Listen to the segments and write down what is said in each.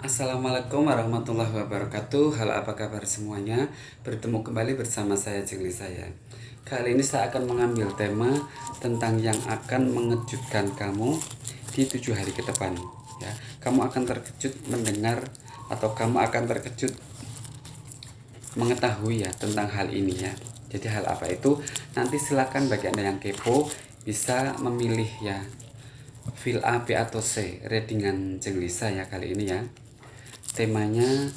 Assalamualaikum warahmatullahi wabarakatuh. Halo, apa kabar semuanya? Bertemu kembali bersama saya Jengli saya. Kali ini saya akan mengambil tema tentang yang akan mengejutkan kamu di 7 hari ke depan. Ya, kamu akan terkejut mendengar atau kamu akan terkejut mengetahui ya tentang hal ini ya. Jadi hal apa itu? Nanti silakan bagi Anda yang kepo bisa memilih ya, feel A, B atau C, ratingan Jengli saya kali ini ya. Temanya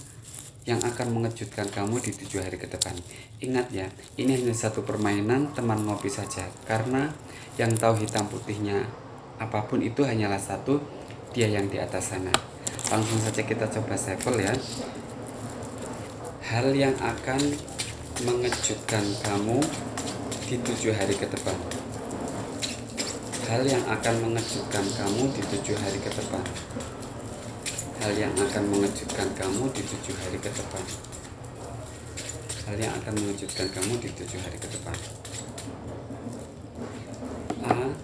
yang akan mengejutkan kamu di 7 hari ke depan. Ingat ya, ini hanya satu permainan teman ngopi saja. Karena yang tahu hitam putihnya apapun itu hanyalah satu, dia yang di atas sana. Langsung saja kita coba shuffle ya. Hal yang akan mengejutkan kamu di 7 hari ke depan. Hal yang akan mengejutkan kamu di 7 hari ke depan. Hal yang akan mengejutkan kamu di 7 hari ke depan. Hal yang akan mengejutkan kamu di 7 hari ke depan. A,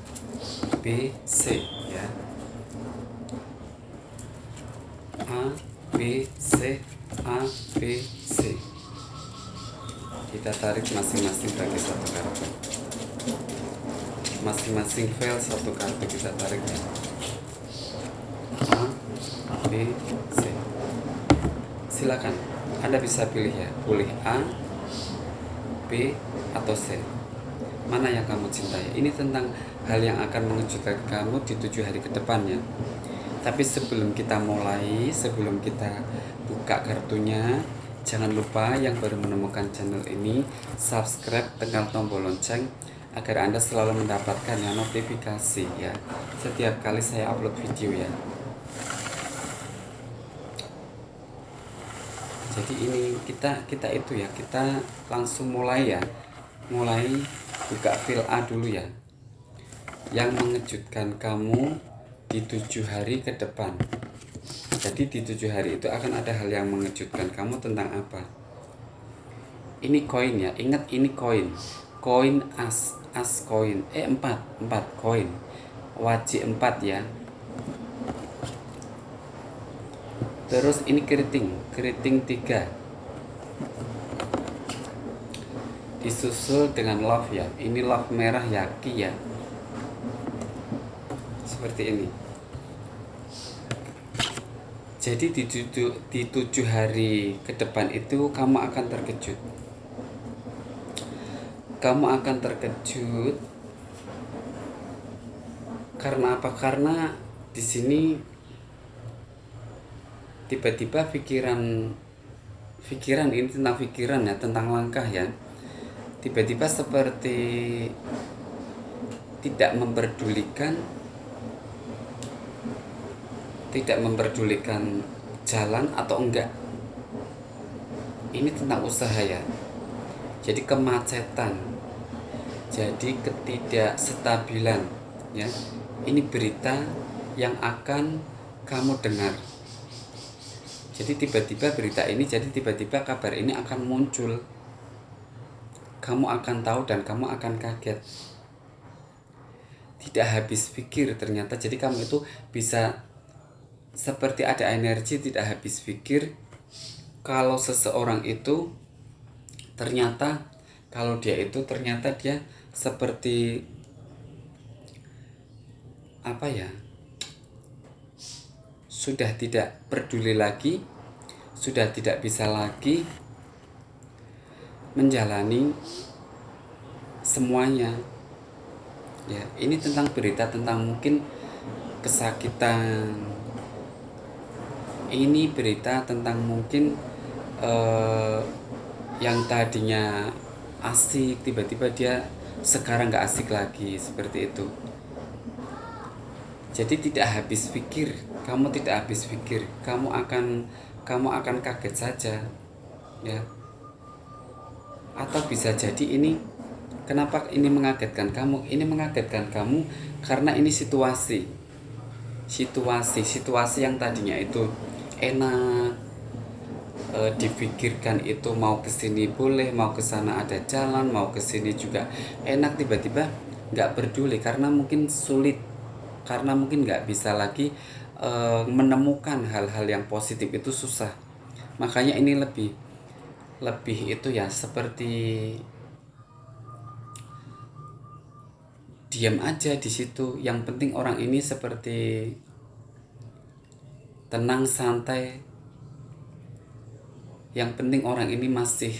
B, C ya. A, B, C, A, B, C. Kita tarik masing-masing bagi satu kartu. Masing-masing file satu kartu kita tarik ya. A, B, C. Silakan, Anda bisa pilih ya, boleh A, B, atau C. Mana yang kamu cintai? Ini tentang hal yang akan mengejutkan kamu di 7 hari ke depannya. Tapi sebelum kita mulai, sebelum kita buka kartunya, jangan lupa yang baru menemukan channel ini, subscribe, tekan tombol lonceng agar Anda selalu mendapatkan ya notifikasi ya setiap kali saya upload video ya. Jadi ini kita itu ya, kita langsung mulai ya. Mulai buka file A dulu ya. Yang mengejutkan kamu di 7 hari ke depan. Jadi di 7 hari itu akan ada hal yang mengejutkan kamu tentang apa? Ini koin ya, ingat ini koin. Koin as koin. 4 koin. Wajib 4 ya. Terus ini keriting 3. Disusul dengan love ya. Ini love merah yaki ya. Seperti ini. Jadi di 7 hari ke depan itu kamu akan terkejut. Kamu akan terkejut karena apa? Karena di sini tiba-tiba pikiran ini tentang pikiran ya, tentang langkah ya. Tiba-tiba seperti tidak memperdulikan jalan atau enggak. Ini tentang usaha ya. Jadi kemacetan, jadi ketidakstabilan ya. Ini berita yang akan kamu dengar. Jadi tiba-tiba berita ini, jadi tiba-tiba kabar ini akan muncul. Kamu akan tahu dan kamu akan kaget. Tidak habis pikir ternyata. Jadi kamu itu bisa seperti ada energi tidak habis pikir. Kalau seseorang itu ternyata, kalau dia itu ternyata dia seperti apa ya, sudah tidak peduli lagi, sudah tidak bisa lagi menjalani semuanya ya. Ini tentang berita tentang mungkin kesakitan. Ini berita tentang mungkin yang tadinya asik tiba-tiba dia sekarang nggak asik lagi, seperti itu. Jadi tidak habis pikir, kamu tidak habis pikir, kamu akan kaget saja ya. Atau bisa jadi ini, kenapa ini mengagetkan kamu? Ini mengagetkan kamu karena ini situasi yang tadinya itu enak, dipikirkan itu mau kesini boleh, mau kesana ada jalan, mau kesini juga enak, tiba-tiba nggak peduli karena mungkin sulit, karena mungkin nggak bisa lagi menemukan hal-hal yang positif itu susah. Makanya ini lebih itu ya, seperti diam aja di situ. Yang penting orang ini seperti tenang, santai. Yang penting orang ini masih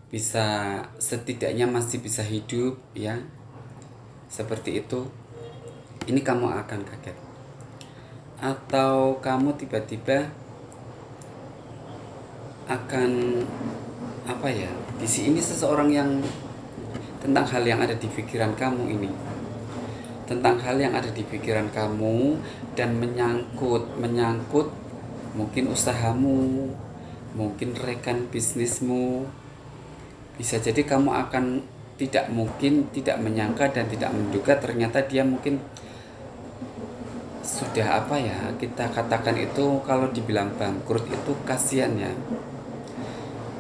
bisa, setidaknya masih bisa hidup ya. Seperti itu. Ini kamu akan kaget. Atau kamu tiba-tiba akan apa ya? Di sini seseorang yang tentang hal yang ada di pikiran kamu ini. Tentang hal yang ada di pikiran kamu dan menyangkut mungkin usahamu, mungkin rekan bisnismu. Bisa jadi kamu akan tidak menyangka dan tidak menduga ternyata dia mungkin sudah apa ya, kita katakan itu kalau dibilang bangkrut itu kasihan ya.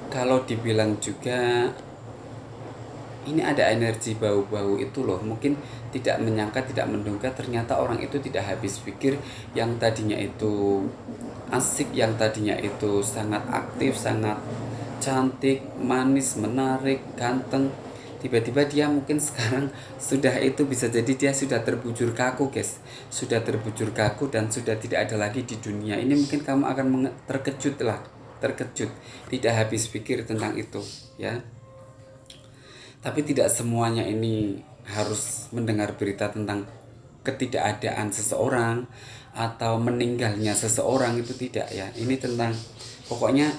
Kalau dibilang juga ini ada energi bau-bau itu loh, mungkin tidak menyangka, tidak menduga ternyata orang itu tidak habis pikir. Yang tadinya itu asik, yang tadinya itu sangat aktif, sangat cantik, manis, menarik, ganteng, tiba-tiba dia mungkin sekarang sudah itu bisa jadi dia sudah terbujur kaku guys, sudah terbujur kaku dan sudah tidak ada lagi di dunia ini. Mungkin kamu akan terkejut, tidak habis pikir tentang itu ya. Tapi tidak semuanya ini harus mendengar berita tentang ketidakadaan seseorang atau meninggalnya seseorang, itu tidak ya. Ini tentang pokoknya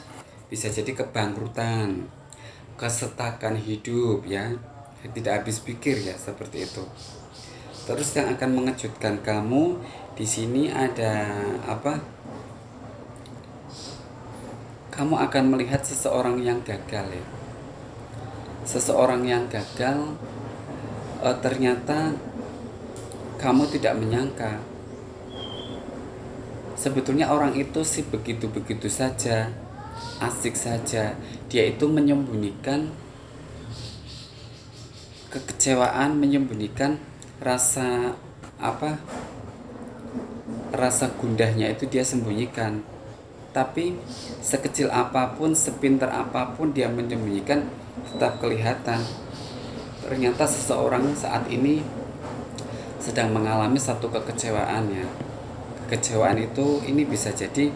bisa jadi kebangkrutan, kesetakan hidup ya. Tidak habis pikir ya, seperti itu. Terus yang akan mengejutkan kamu di sini ada apa? Kamu akan melihat seseorang yang gagal ya. Seseorang yang gagal, ternyata kamu tidak menyangka. Sebetulnya orang itu sih begitu-begitu saja, asik saja. Dia itu menyembunyikan kekecewaan, menyembunyikan rasa apa? Rasa gundahnya itu dia sembunyikan. Tapi sekecil apapun, sepintar apapun dia menyembunyikan, tetap kelihatan. Ternyata seseorang saat ini sedang mengalami satu kekecewaan ya. Kekecewaan itu ini bisa jadi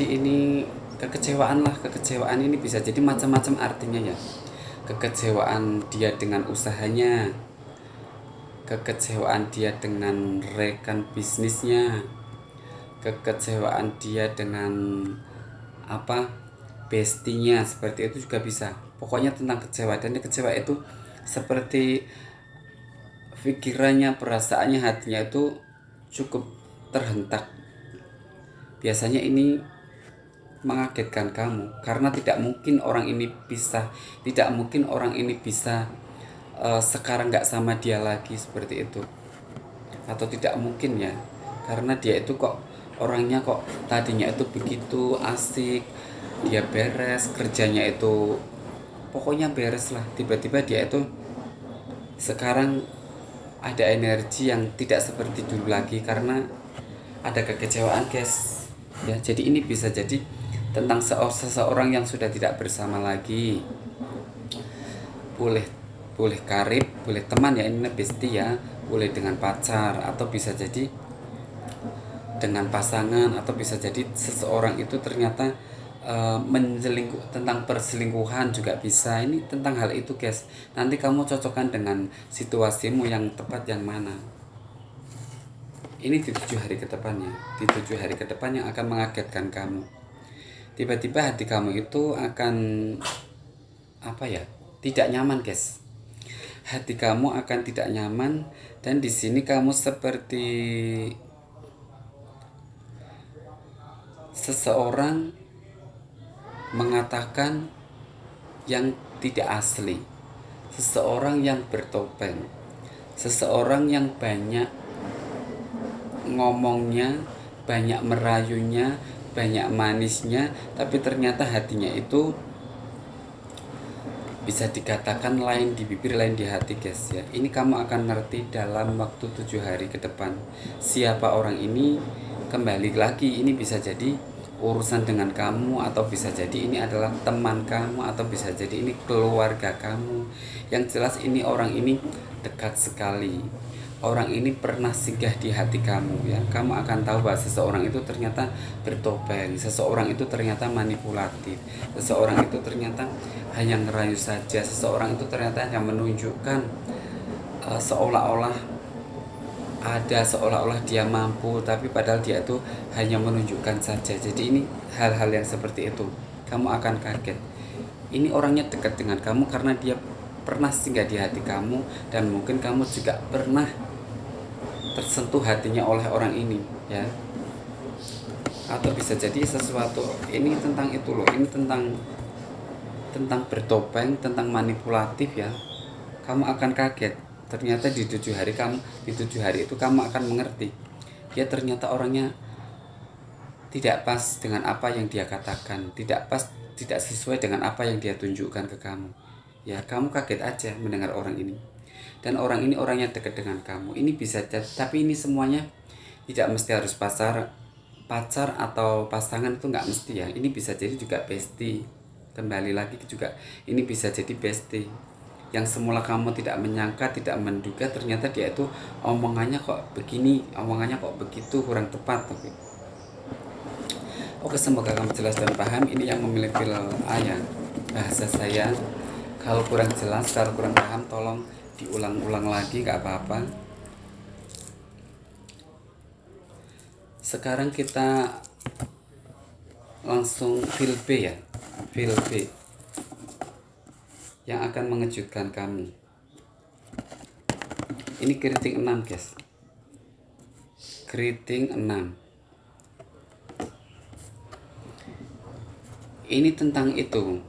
ini kekecewaan lah. Kekecewaan ini bisa jadi macam-macam artinya ya. Kekecewaan dia dengan usahanya, kekecewaan dia dengan rekan bisnisnya, kekecewaan dia dengan apa, bestinya, seperti itu juga bisa. Pokoknya tentang kecewa, dan kecewa itu seperti pikirannya, perasaannya, hatinya itu cukup terhentak. Biasanya ini mengagetkan kamu karena tidak mungkin orang ini bisa sekarang nggak sama dia lagi, seperti itu. Atau tidak mungkin ya, karena dia itu kok orangnya kok tadinya itu begitu asik, dia beres, kerjanya itu pokoknya beres lah. Tiba-tiba dia itu sekarang ada energi yang tidak seperti dulu lagi karena ada kekecewaan guys ya. Jadi ini bisa jadi tentang seseorang yang sudah tidak bersama lagi. Boleh karib, boleh teman ya, ini bestie ya, boleh dengan pacar, atau bisa jadi dengan pasangan, atau bisa jadi seseorang itu ternyata tentang perselingkuhan juga bisa. Ini tentang hal itu guys. Nanti kamu cocokkan dengan situasimu yang tepat yang mana. Ini di 7 hari ke depannya, di 7 hari ke depan yang akan mengagetkan kamu. Tiba-tiba hati kamu itu akan apa ya, tidak nyaman guys. Hati kamu akan tidak nyaman, dan di sini kamu seperti seseorang mengatakan yang tidak asli, seseorang yang bertopeng, seseorang yang banyak ngomongnya, banyak merayunya, banyak manisnya, tapi ternyata hatinya itu bisa dikatakan lain di bibir lain di hati guys ya. Ini kamu akan ngerti dalam waktu 7 hari ke depan siapa orang ini. Kembali lagi, ini bisa jadi urusan dengan kamu, atau bisa jadi ini adalah teman kamu, atau bisa jadi ini keluarga kamu. Yang jelas ini orang ini dekat sekali. Orang ini pernah singgah di hati kamu ya. Kamu akan tahu bahwa seseorang itu ternyata bertopeng, seseorang itu ternyata manipulatif, seseorang itu ternyata hanya ngerayu saja, seseorang itu ternyata hanya menunjukkan seolah-olah dia mampu, tapi padahal dia itu hanya menunjukkan saja. Jadi ini hal-hal yang seperti itu kamu akan kaget. Ini orangnya dekat dengan kamu karena dia pernah singgah di hati kamu, dan mungkin kamu juga pernah tersentuh hatinya oleh orang ini ya. Atau bisa jadi sesuatu ini tentang itu loh, ini tentang bertopeng, tentang manipulatif ya. Kamu akan kaget, ternyata di 7 hari itu kamu akan mengerti dia ternyata orangnya tidak pas dengan apa yang dia katakan, tidak sesuai dengan apa yang dia tunjukkan ke kamu ya. Kamu kaget aja mendengar orang ini, dan orang ini orangnya dekat dengan kamu. Ini bisa, tapi ini semuanya tidak mesti harus pacar atau pasangan, itu nggak mesti ya. Ini bisa jadi juga bestie. Kembali lagi juga, ini bisa jadi bestie yang semula kamu tidak menyangka, tidak menduga, ternyata dia itu omongannya kok begini, omongannya kok begitu, kurang tepat. Oke, semoga kamu jelas dan paham. Ini yang memilih fil ayat bahasa saya. Kalau kurang jelas, kalau kurang paham, tolong diulang-ulang lagi, gak apa-apa. Sekarang kita langsung fil B ya, fil B yang akan mengejutkan kamu. Ini keriting 6 guys, keriting 6. Ini tentang itu.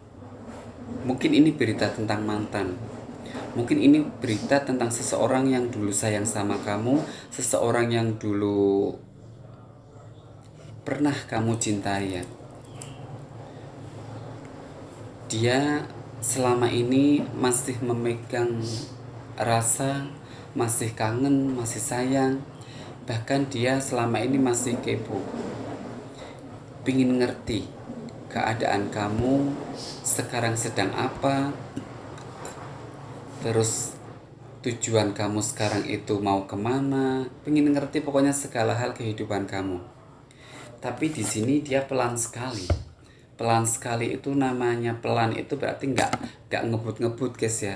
Mungkin ini berita tentang mantan. Mungkin ini berita tentang seseorang yang dulu sayang sama kamu, seseorang yang dulu pernah kamu cintai ya. Dia selama ini masih memegang rasa, masih kangen, masih sayang. Bahkan dia selama ini masih kepo, pingin ngerti keadaan kamu sekarang sedang apa, terus tujuan kamu sekarang itu mau kemana, pengen ngerti pokoknya segala hal kehidupan kamu. Tapi di sini dia pelan sekali. Pelan sekali itu namanya pelan itu berarti nggak ngebut guys ya.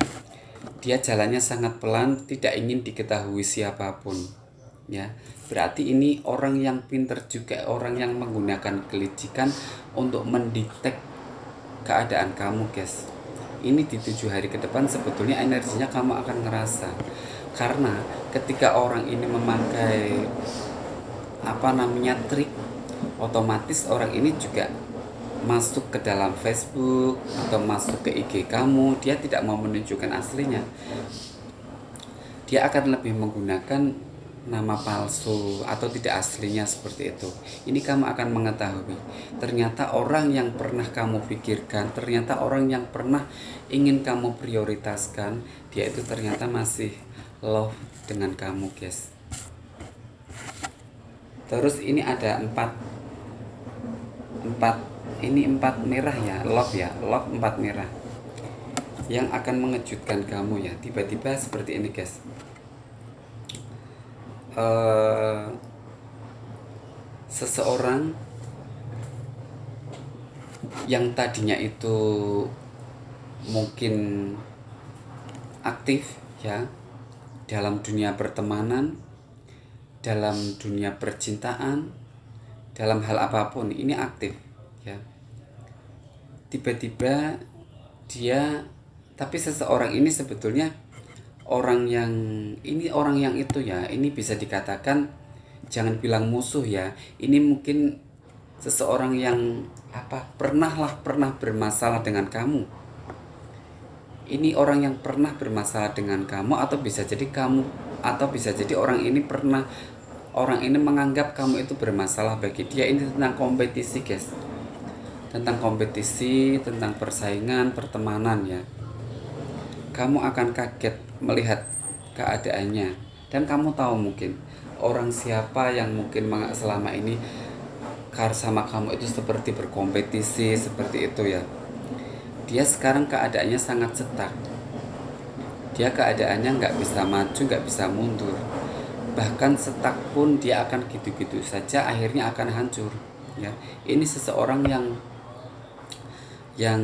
Dia jalannya sangat pelan, tidak ingin diketahui siapapun ya. Berarti ini orang yang pinter juga, orang yang menggunakan kelicikan untuk mendetek keadaan kamu guys. Ini di 7 hari ke depan sebetulnya energinya kamu akan ngerasa, karena ketika orang ini memakai trik, otomatis orang ini juga masuk ke dalam Facebook atau masuk ke IG kamu. Dia tidak mau menunjukkan aslinya, dia akan lebih menggunakan nama palsu atau tidak aslinya seperti itu. Ini kamu akan mengetahui ternyata orang yang pernah kamu pikirkan, ternyata orang yang pernah ingin kamu prioritaskan, dia itu ternyata masih love dengan kamu guys. Terus ini ada 4 merah ya, love 4 merah yang akan mengejutkan kamu ya. Tiba-tiba seperti ini guys. Seseorang yang tadinya itu mungkin aktif ya dalam dunia pertemanan, dalam dunia percintaan, dalam hal apapun ini aktif ya. Tiba-tiba dia, tapi seseorang ini sebetulnya orang yang itu ya. Ini bisa dikatakan, jangan bilang musuh ya, ini mungkin seseorang yang pernah bermasalah dengan kamu. Ini orang yang pernah bermasalah dengan kamu, atau bisa jadi orang ini menganggap kamu itu bermasalah bagi dia. Ini tentang kompetisi guys, tentang kompetisi, tentang persaingan pertemanan ya. kamu akan kaget melihat keadaannya. Dan kamu tahu mungkin orang siapa yang mungkin selama ini sama kamu itu seperti berkompetisi seperti itu ya. Dia sekarang keadaannya sangat cetak. Dia keadaannya nggak bisa maju, nggak bisa mundur. Bahkan stuck pun dia akan gitu-gitu saja, akhirnya akan hancur ya. Ini seseorang yang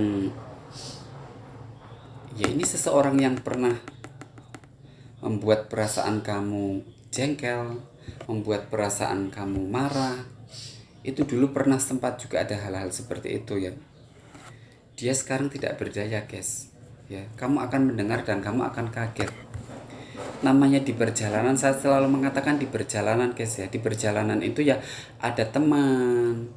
ini seseorang yang pernah membuat perasaan kamu jengkel, membuat perasaan kamu marah. Itu dulu pernah sempat juga ada hal-hal seperti itu ya. Dia sekarang tidak berdaya guys ya. Kamu akan mendengar dan kamu akan kaget. Namanya di perjalanan, saya selalu mengatakan di perjalanan guys ya. Di perjalanan itu ya ada teman,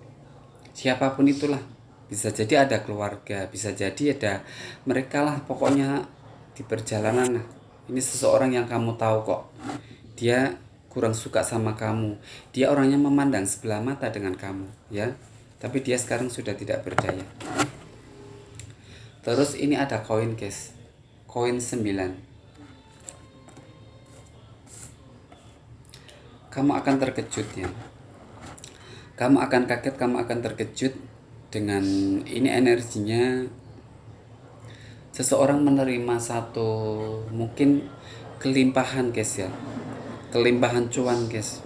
siapapun itulah. Bisa jadi ada keluarga, bisa jadi ada mereka lah, pokoknya di perjalanan lah. Ini seseorang yang kamu tahu kok dia kurang suka sama kamu, dia orangnya memandang sebelah mata dengan kamu ya, tapi dia sekarang sudah tidak berdaya. Terus ini ada koin guys, koin 9. Kamu akan terkejut ya. Kamu akan kaget, kamu akan terkejut dengan ini energinya. Seseorang menerima satu mungkin kelimpahan guys ya. Kelimpahan cuan guys.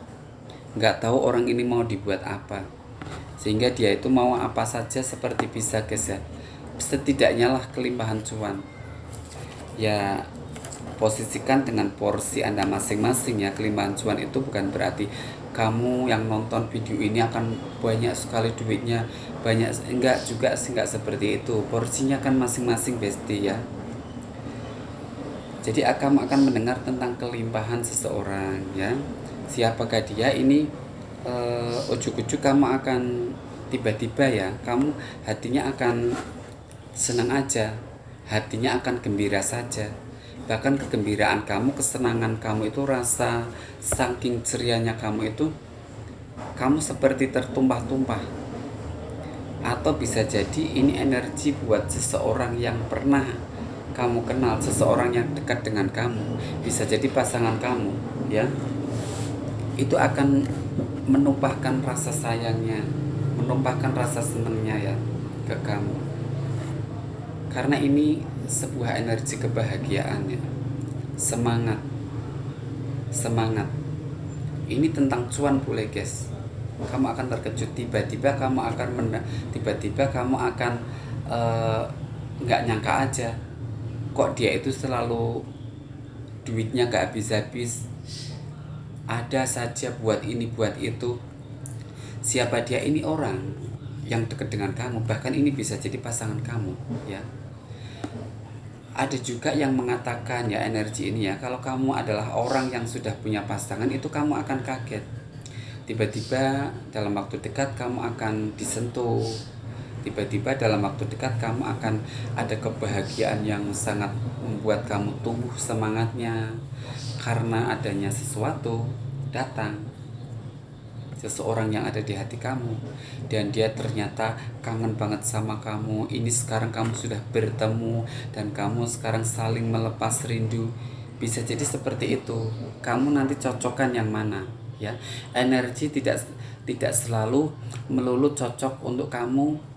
Nggak tahu orang ini mau dibuat apa. Sehingga dia itu mau apa saja seperti bisa guys ya. Setidaknya lah kelimpahan cuan. Ya posisikan dengan porsi Anda masing-masing ya. Kelimpahan cuan itu bukan berarti kamu yang nonton video ini akan banyak sekali duitnya, banyak, enggak juga sih, enggak seperti itu. Porsinya kan masing-masing besti ya. Jadi kamu akan mendengar tentang kelimpahan seseorang ya. Siapakah dia ini? Ujuk-ujuk kamu akan tiba-tiba ya, kamu hatinya akan senang aja, hatinya akan gembira saja. Bahkan kegembiraan kamu, kesenangan kamu itu, rasa saking cerianya kamu itu, kamu seperti tertumpah-tumpah. Atau bisa jadi ini energi buat seseorang yang pernah kamu kenal, seseorang yang dekat dengan kamu, bisa jadi pasangan kamu ya. Itu akan menumpahkan rasa sayangnya, menumpahkan rasa senangnya ya ke kamu. Karena ini sebuah energi kebahagiaan ya. Semangat. Ini tentang cuan boleh guys. Kamu akan terkejut, tiba-tiba kamu akan nggak nyangka aja kok dia itu selalu duitnya nggak habis-habis, ada saja buat ini buat itu. Siapa dia? Ini orang yang dekat dengan kamu, bahkan ini bisa jadi pasangan kamu ya. Ada juga yang mengatakan ya, energi ini ya, kalau kamu adalah orang yang sudah punya pasangan, itu kamu akan kaget. Tiba-tiba dalam waktu dekat kamu akan disentuh. Tiba-tiba dalam waktu dekat kamu akan ada kebahagiaan yang sangat membuat kamu tumbuh semangatnya. Karena adanya sesuatu datang. Seseorang yang ada di hati kamu. Dan dia ternyata kangen banget sama kamu. Ini sekarang kamu sudah bertemu dan kamu sekarang saling melepas rindu. Bisa jadi seperti itu. Kamu nanti cocokkan yang mana ya. Energi tidak selalu melulu cocok untuk kamu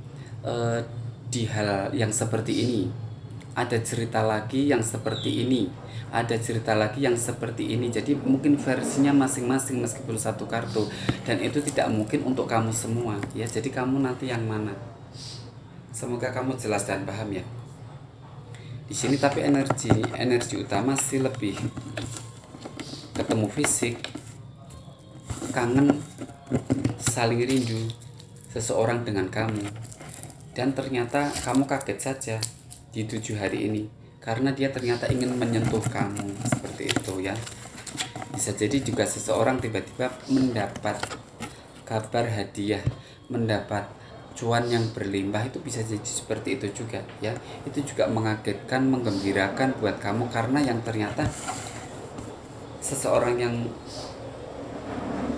di hal yang seperti ini. Ada cerita lagi yang seperti ini, ada cerita lagi yang seperti ini. Jadi mungkin versinya masing-masing meskipun satu kartu, dan itu tidak mungkin untuk kamu semua ya. Jadi kamu nanti yang mana? Semoga kamu jelas dan paham ya di sini. Tapi energi utama sih lebih ketemu fisik, kangen, saling rindu seseorang dengan kamu. Dan ternyata kamu kaget saja di 7 hari ini karena dia ternyata ingin menyentuh kamu seperti itu ya. Bisa jadi juga seseorang tiba-tiba mendapat kabar hadiah, mendapat cuan yang berlimpah, itu bisa jadi seperti itu juga ya. Itu juga mengagetkan, menggembirakan buat kamu karena yang ternyata seseorang yang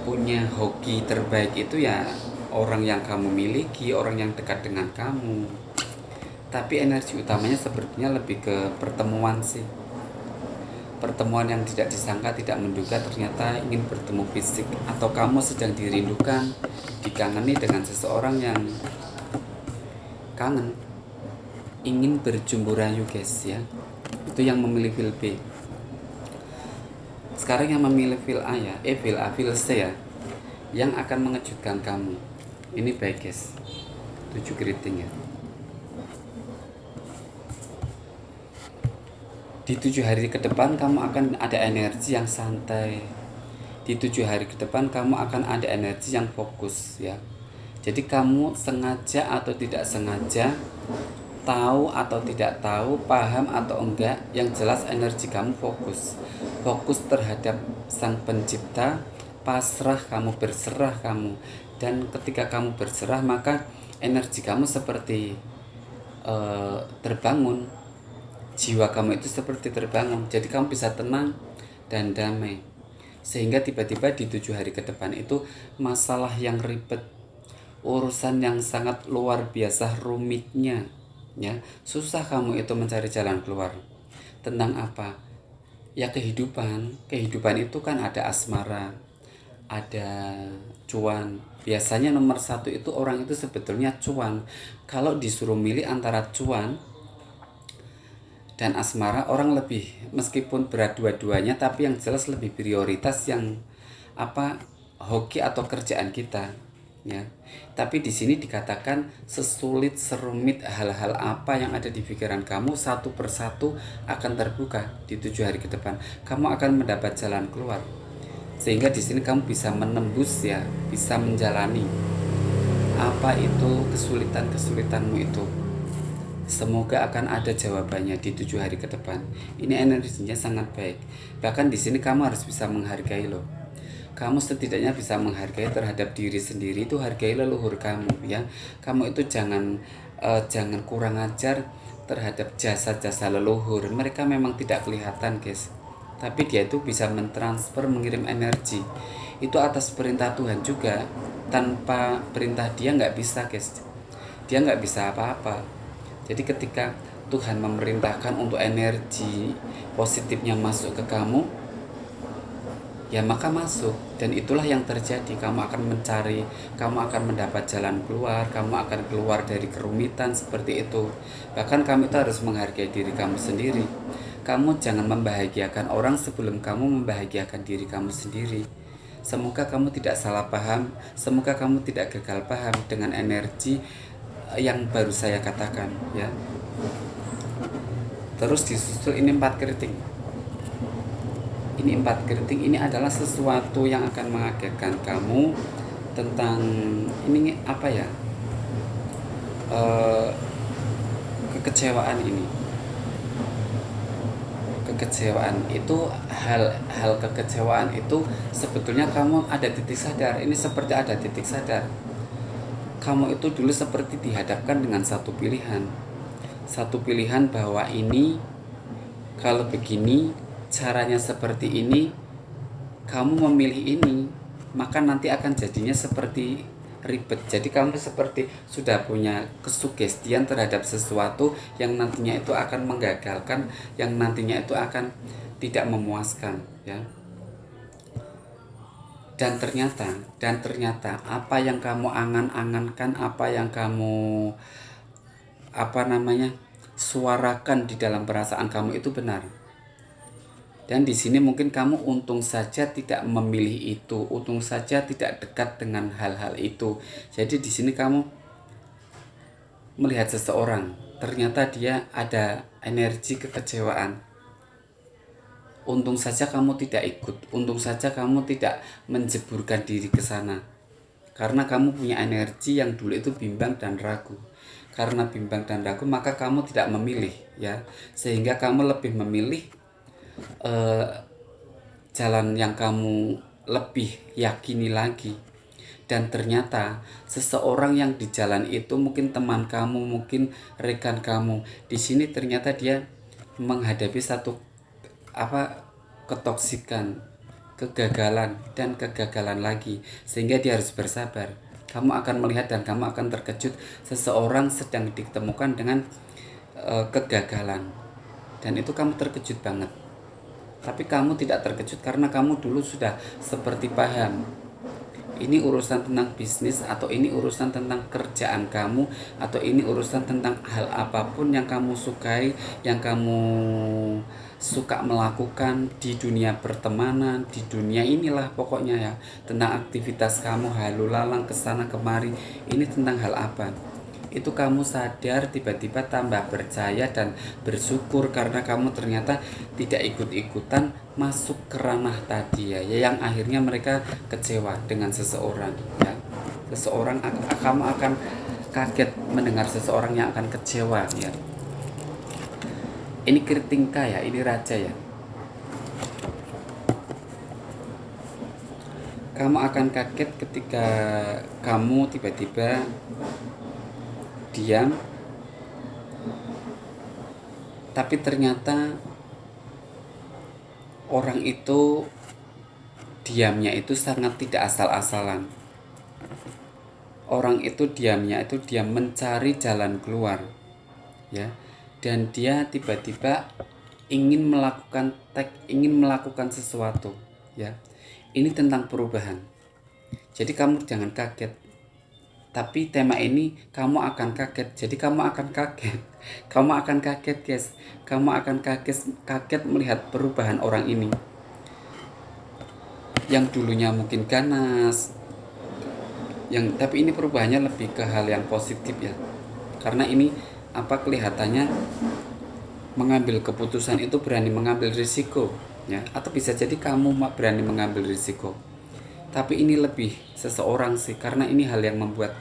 punya hoki terbaik itu ya orang yang kamu miliki, orang yang dekat dengan kamu. Tapi energi utamanya sepertinya lebih ke pertemuan sih. Pertemuan yang tidak disangka, tidak menduga, ternyata ingin bertemu fisik, atau kamu sedang dirindukan, dikangeni dengan seseorang yang kangen, ingin berjumpa rayu guys ya. Itu yang memilih feel B. Sekarang yang memilih feel A ya, feel A, feel C ya, yang akan mengejutkan kamu. Ini baik guys, 7 keriting ya. Di 7 hari ke depan kamu akan ada energi yang santai. Di 7 hari ke depan kamu akan ada energi yang fokus ya. Jadi kamu sengaja atau tidak sengaja, tahu atau tidak tahu, paham atau enggak, yang jelas energi kamu fokus. Fokus terhadap Sang Pencipta, pasrah kamu, berserah kamu. Dan ketika kamu berserah, maka energi kamu seperti terbangun. Jiwa kamu itu seperti terbangun. Jadi kamu bisa tenang dan damai. Sehingga tiba-tiba di 7 hari ke depan itu masalah yang ribet, urusan yang sangat luar biasa rumitnya ya, susah kamu itu mencari jalan keluar. Tentang apa? Ya kehidupan itu kan ada asmara, ada cuan. Biasanya nomor 1 itu orang itu sebetulnya cuan. Kalau disuruh milih antara cuan dan asmara, orang lebih, meskipun berat dua-duanya, tapi yang jelas lebih prioritas yang hoki atau kerjaan kita ya. Tapi di sini dikatakan sesulit serumit hal-hal apa yang ada di pikiran kamu, satu persatu akan terbuka di 7 hari ke depan. Kamu akan mendapat jalan keluar, sehingga di sini kamu bisa menembus ya, bisa menjalani apa itu kesulitanmu itu. Semoga akan ada jawabannya di 7 hari ke depan. Ini energinya sangat baik. Bahkan di sini kamu harus bisa menghargai loh. Kamu setidaknya bisa menghargai terhadap diri sendiri, itu hargai leluhur kamu ya. Kamu itu jangan kurang ajar terhadap jasa-jasa leluhur. Mereka memang tidak kelihatan guys, tapi dia itu bisa mentransfer, mengirim energi. Itu atas perintah Tuhan juga. Tanpa perintah dia nggak bisa guys. Dia nggak bisa apa-apa. Jadi ketika Tuhan memerintahkan untuk energi positifnya masuk ke kamu, ya maka masuk. Dan itulah yang terjadi. Kamu akan mencari, kamu akan mendapat jalan keluar, kamu akan keluar dari kerumitan seperti itu. Bahkan kamu itu harus menghargai diri kamu sendiri. Kamu jangan membahagiakan orang sebelum kamu membahagiakan diri kamu sendiri. Semoga kamu tidak salah paham, semoga kamu tidak gagal paham dengan energi yang baru saya katakan ya. Terus disusul ini 4 keriting. Ini 4 keriting ini adalah sesuatu yang akan mengagetkan kamu tentang ini apa ya, kekecewaan ini. Kekecewaan itu hal kekecewaan itu sebetulnya kamu ada titik sadar. Ini seperti ada titik sadar. Kamu itu dulu seperti dihadapkan dengan satu pilihan bahwa ini kalau begini caranya seperti ini, kamu memilih ini, maka nanti akan jadinya seperti ribet. Jadi kamu seperti sudah punya kesugestian terhadap sesuatu yang nantinya itu akan menggagalkan, yang nantinya itu akan tidak memuaskan ya. Dan ternyata apa yang kamu angan-angankan, apa yang kamu suarakan di dalam perasaan kamu itu benar. Dan di sini mungkin kamu untung saja tidak memilih itu, untung saja tidak dekat dengan hal-hal itu. Jadi di sini kamu melihat seseorang, ternyata dia ada energi kekecewaan. Untung saja kamu tidak ikut, untung saja kamu tidak menjeburkan diri ke sana. Karena kamu punya energi yang dulu itu bimbang dan ragu. Karena bimbang dan ragu, maka kamu tidak memilih ya. Sehingga kamu lebih memilih jalan yang kamu lebih yakini lagi. Dan ternyata seseorang yang di jalan itu mungkin teman kamu, mungkin rekan kamu. Di sini ternyata dia menghadapi satu ketoksikan, kegagalan dan kegagalan lagi, sehingga dia harus bersabar. Kamu akan melihat dan kamu akan terkejut seseorang sedang ditemukan dengan kegagalan. Dan itu kamu terkejut banget. Tapi kamu tidak terkejut karena kamu dulu sudah seperti paham. Ini urusan tentang bisnis, atau ini urusan tentang kerjaan kamu, atau ini urusan tentang hal apapun yang kamu sukai, yang kamu suka melakukan di dunia pertemanan, di dunia inilah pokoknya ya, tentang aktivitas kamu halu lalang kesana kemari. Ini tentang hal apa? Itu kamu sadar, tiba-tiba tambah percaya dan bersyukur karena kamu ternyata tidak ikut-ikutan masuk ke ranah tadi ya, yang akhirnya mereka kecewa dengan seseorang ya. Kamu akan kaget mendengar seseorang yang akan kecewa ya. Ini Kirtingka ya, ini raja ya. Kamu akan kaget ketika kamu tiba-tiba diam, tapi ternyata orang itu diamnya itu sangat tidak asal-asalan. Orang itu diamnya itu dia mencari jalan keluar ya, dan dia tiba-tiba ingin melakukan sesuatu ya. Ini tentang perubahan. Jadi kamu jangan kaget. Tapi tema ini kamu akan kaget. Jadi kamu akan kaget. Kamu akan kaget, guys. Kamu akan kaget melihat perubahan orang ini. Yang dulunya mungkin ganas. Tapi ini perubahannya lebih ke hal yang positif ya. Karena ini kelihatannya mengambil keputusan itu berani mengambil risiko ya, atau bisa jadi kamu berani mengambil risiko. Tapi ini lebih seseorang sih, karena ini hal yang membuat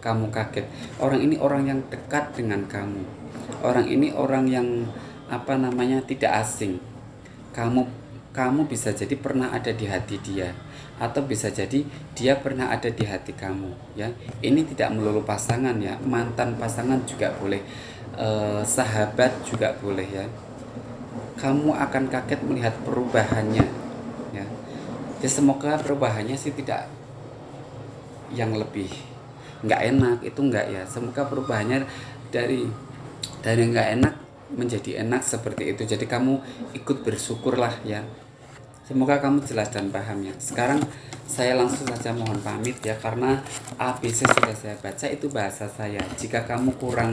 kamu kaget. Orang ini orang yang dekat dengan kamu. Orang ini orang yang tidak asing. Kamu bisa jadi pernah ada di hati dia, atau bisa jadi dia pernah ada di hati kamu ya. Ini tidak melulu pasangan ya, mantan pasangan juga boleh, sahabat juga boleh ya. Kamu akan kaget melihat perubahannya ya. Ya semoga perubahannya sih tidak yang lebih nggak enak, itu enggak ya. Semoga perubahannya dari nggak enak menjadi enak seperti itu. Jadi kamu ikut bersyukurlah ya. Semoga kamu jelas dan paham ya. Sekarang saya langsung saja mohon pamit ya, karena ABC sudah saya baca, itu bahasa saya. Jika kamu kurang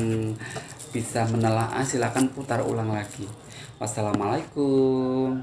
bisa menelaah, silakan putar ulang lagi. Wassalamualaikum.